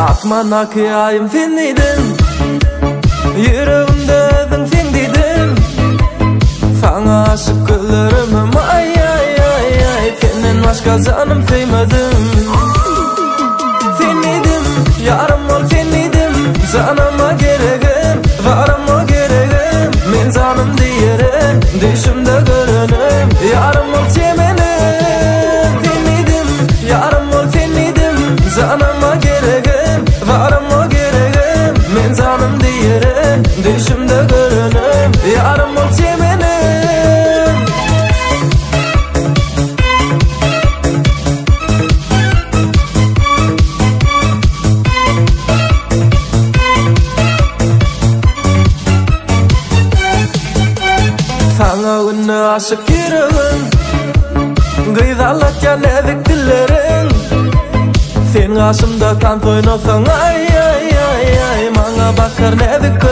Atmana kıyayım sendeydim, yüreğimde ödün sendeydim. Sana aşık güllerimim ay ay ay ay. Senden başka canım sevmedim. Sendeydim, yarım ol sendeydim. Canıma gereğim, varım o gereğim. Men canım diyerim, düşümde görünüm. Yarım ol semenim. Sendeydim, yarım ol sendeydim. Canıma gereğim, varım o gereğim. Men canım diyerim, düşümde görünüm. Yarım ol semenim. Sana ünlü aşık yüreğim, gıydalatken edik dillerin. Sen karşımda tant oynasan ay ay ay ay. Bana bakar nedik